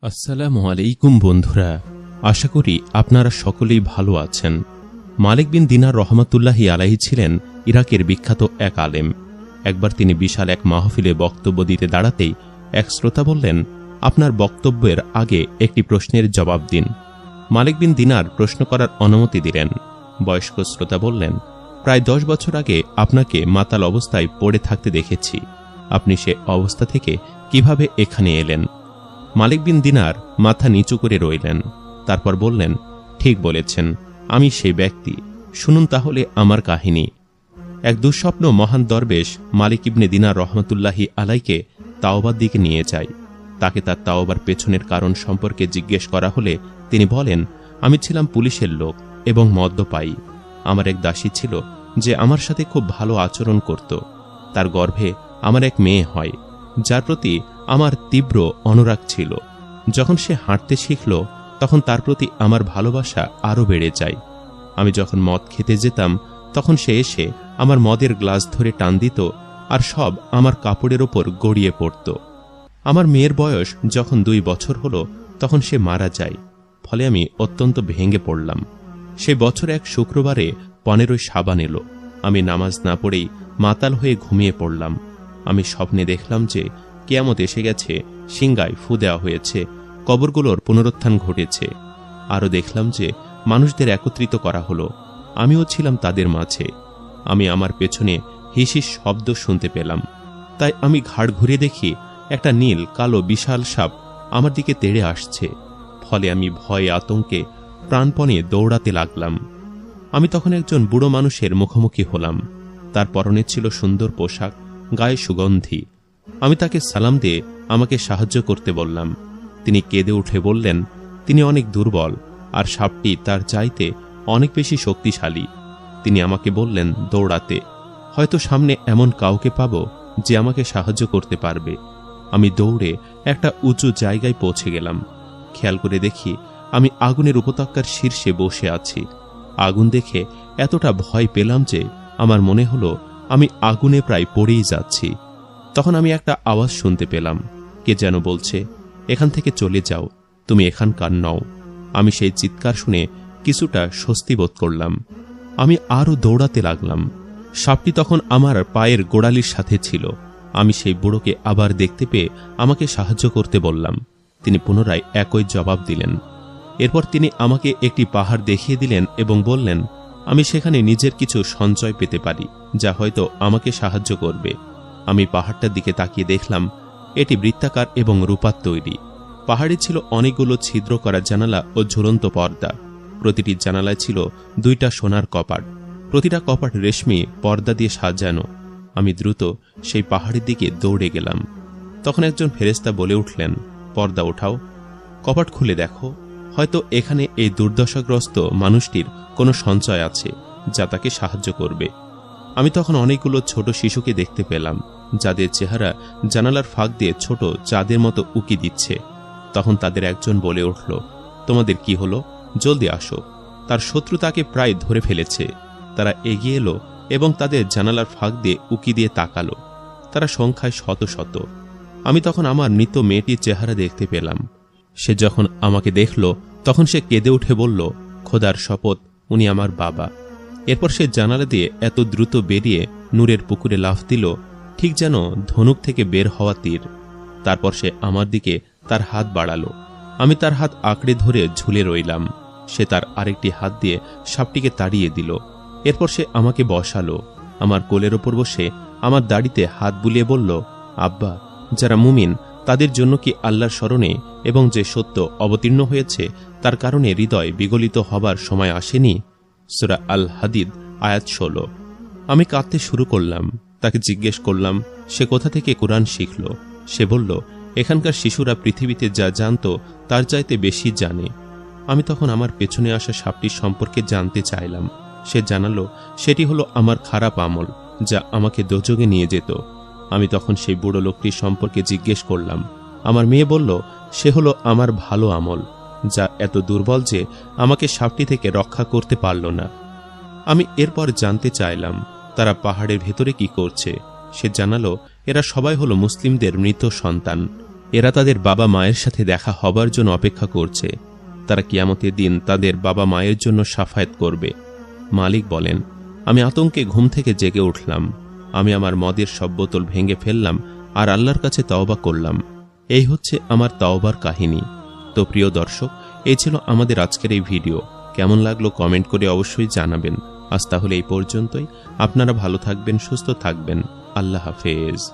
আসসালামু আলাইকুম বন্ধুরা, আশা করি আপনারা সকলেই ভালো আছেন। মালিক বিন দিনার রহমাতুল্লাহি আলাইহি ছিলেন ইরাকের বিখ্যাত এক আলেম। একবার তিনি বিশাল এক মাহফিলে বক্তব্য দিতে দাঁড়াতেই এক শ্রোতা বললেন, আপনার বক্তব্যের আগে একটি প্রশ্নের জবাব দিন। মালিক বিন দিনার প্রশ্ন করার অনুমতি দিলেন। বয়স্ক শ্রোতা বললেন, প্রায় 10 বছর আগে আপনাকে মাতাল অবস্থায় পড়ে থাকতে দেখেছি। আপনি সে অবস্থা থেকে কিভাবে এখানে এলেন? মালিক বিন দিনার মাথা নিচু করে রইলেন। তারপর বললেন, ঠিক বলেছেন, আমি সেই ব্যক্তি। শুনুন তাহলে আমার কাহিনী। এক দুঃস্বপ্ন মহান দরবেশ মালিক ইবনে দিনার রহমতুল্লাহি আলাইকে তাওবার দিকে নিয়ে যায়। তাকে তার তাওবার পেছনের কারণ সম্পর্কে জিজ্ঞেস করা হলে তিনি বলেন, আমি ছিলাম পুলিশের লোক এবং মদ্যপায়ী। আমার এক দাসী ছিল যে আমার সাথে খুব ভালো আচরণ করত। তার গর্ভে আমার এক মেয়ে হয়, যার প্রতি আমার তীব্র অনুরাগ ছিল। যখন সে হাঁটতে শিখল, তখন তার প্রতি আমার ভালোবাসা আরও বেড়ে যায়। আমি যখন মদ খেতে যেতাম, তখন সে এসে আমার মদের গ্লাস ধরে টান দিত, আর সব আমার কাপড়ের ওপর গড়িয়ে পড়ত। আমার মেয়ের বয়স যখন 2 বছর হলো, তখন সে মারা যায়। ফলে আমি অত্যন্ত ভেঙে পড়লাম। সেই বছর এক শুক্রবারে 15 শাবান এলো। আমি নামাজ না পড়েই মাতাল হয়ে ঘুমিয়ে পড়লাম। আমি স্বপ্নে দেখলাম যে কিয়ামত এসে গেছে, সিংহায় ফু দেওয়া হয়েছে, কবরগুলোর পুনরুত্থান ঘটেছে। আরও দেখলাম যে মানুষদের একত্রিত করা হলো। আমিও ছিলাম তাদের মাঝে। আমি আমার পেছনে হিসিস শব্দ শুনতে পেলাম। তাই আমি ঘাড় ঘুরে দেখি একটা নীল কালো বিশাল সাপ আমার দিকে তেড়ে আসছে। ফলে আমি ভয়ে আতঙ্কে প্রাণপণে দৌড়াতে লাগলাম। আমি তখন একজন বুড়ো মানুষের মুখোমুখি হলাম। তার পরনে ছিল সুন্দর পোশাক, গায়ে সুগন্ধি। আমি তাকে সালাম দিয়ে আমাকে সাহায্য করতে বললাম। তিনি কেঁদে উঠে বললেন, তিনি অনেক দুর্বল, আর সাপটি তার চাইতে অনেক বেশি শক্তিশালী। তিনি আমাকে বললেন দৌড়াতে, হয়তো সামনে এমন কাউকে পাব যে আমাকে সাহায্য করতে পারবে। আমি দৌড়ে একটা উঁচু জায়গায় পৌঁছে গেলাম। খেয়াল করে দেখি আমি আগুনের উপত্যকার শীর্ষে বসে আছি। আগুন দেখে এতটা ভয় পেলাম যে আমার মনে হলো আমি আগুনে প্রায় পড়েই যাচ্ছি। তখন আমি একটা আওয়াজ শুনতে পেলাম, কে যেন বলছে, এখান থেকে চলে যাও, তুমি এখানকার নও। আমি সেই চিৎকার শুনে কিছুটা স্বস্তি বোধ করলাম। আমি আরও দৌড়াতে লাগলাম। সাপটি তখন আমার পায়ের গোড়ালির সাথে ছিল। আমি সেই বুড়োকে আবার দেখতে পেয়ে আমাকে সাহায্য করতে বললাম। তিনি পুনরায় একই জবাব দিলেন। এরপর তিনি আমাকে একটি পাহাড় দেখিয়ে দিলেন এবং বললেন, আমি সেখানে নিজের কিছু সঞ্চয় পেতে পারি, যা হয়তো আমাকে সাহায্য করবে। আমি পাহাড়টার দিকে তাকিয়ে দেখলাম এটি বৃত্তাকার এবং রূপার তৈরি। পাহাড়ে ছিল অনেকগুলো ছিদ্র করা জানালা ও ঝুলন্ত পর্দা। প্রতিটি জানালায় ছিল 2টা সোনার কপাট। প্রতিটা কপাট রেশমি পর্দা দিয়ে সাজানো। আমি দ্রুত সেই পাহাড়ের দিকে দৌড়ে গেলাম। তখন একজন ফেরেশতা বলে উঠলেন, পর্দা ওঠাও, কপাট খুলে দেখো, হয়তো এখানে এই দুর্দশাগ্রস্ত মানুষটির কোনো সঞ্চয় আছে যা তাকে সাহায্য করবে। আমি তখন অনেকগুলো ছোট শিশুকে দেখতে পেলাম, যাদের চেহারা জানালার ফাঁক দিয়ে ছোট চাঁদের মতো উকি দিচ্ছে। তখন তাদের একজন বলে উঠল, তোমাদের কি হলো? জলদি আসো, তার শত্রু তাকে প্রায় ধরে ফেলেছে। তারা এগিয়ে এলো এবং তাদের জানালার ফাঁক দিয়ে উকি দিয়ে তাকালো। তারা সংখ্যায় শত শত। আমি তখন আমার মৃত মেয়েটির চেহারা দেখতে পেলাম। সে যখন আমাকে দেখল, তখন সে কেঁদে উঠে বলল, খোদার শপথ, উনি আমার বাবা। এরপর সে জানালা দিয়ে এত দ্রুত বেরিয়ে নূরের পুকুরে লাফ দিল, ঠিক যেন ধনুক থেকে বের হওয়া তীর। তারপর সে আমার দিকে তার হাত বাড়ালো। আমি তার হাত আঁকড়ে ধরে ঝুলে রইলাম। সে তার আরেকটি হাত দিয়ে সাপটিকে তাড়িয়ে দিল। এরপর সে আমাকে বসালো। আমার কোলের ওপর বসে আমার দাড়িতে হাত বুলিয়ে বলল, আব্বা, যারা মুমিন তাদের জন্য কি আল্লাহর স্মরণে এবং যে সত্য অবতীর্ণ হয়েছে তার কারণে হৃদয় বিগলিত হবার সময় আসেনি? সূরা আল হাদিদ আয়াত 16। আমি কাঁদতে শুরু করলাম। তাকে জিজ্ঞেস করলাম সে কোথা থেকে কোরআন শিখল। সে বলল, এখানকার শিশুরা পৃথিবীতে যা জানত তার চাইতে বেশি জানে। আমি তখন আমার পেছনে আসা সাপটির সম্পর্কে জানতে চাইলাম। সে জানালো সেটি হলো আমার খারাপ আমল, যা আমাকে দোজখে নিয়ে যেত। আমি তখন সেই বুড়ো লোকটির সম্পর্কে জিজ্ঞেস করলাম। আমার মেয়ে বলল, সে হলো আমার ভালো আমল, যা এত দুর্বল যে আমাকে সাপটি থেকে রক্ষা করতে পারল না। আমি এরপর জানতে চাইলাম তারা পাহাড়ের ভেতরে কি করছে। সে জানালো এরা সবাই হলো মুসলিমদের মৃত সন্তান। এরা তাদের বাবা মায়ের সাথে দেখা হবার জন্য অপেক্ষা করছে। তারা কিয়ামতের দিন তাদের বাবা মায়ের জন্য শাফায়াত করবে। মালিক বলেন, আমি আতঙ্কে ঘুম থেকে জেগে উঠলাম। আমি আমার মদের সব বোতল ভেঙে ফেললাম আর আল্লাহর কাছে তওবা করলাম। এই হচ্ছে আমার তওবার কাহিনী। তো প্রিয় দর্শক, এই ছিল আমাদের আজকের এই ভিডিও। কেমন লাগলো কমেন্ট করে অবশ্যই জানাবেন। আজ তাহলে এই পর্যন্তই। আপনারা ভালো থাকবেন, সুস্থ থাকবেন। আল্লাহ হাফেজ।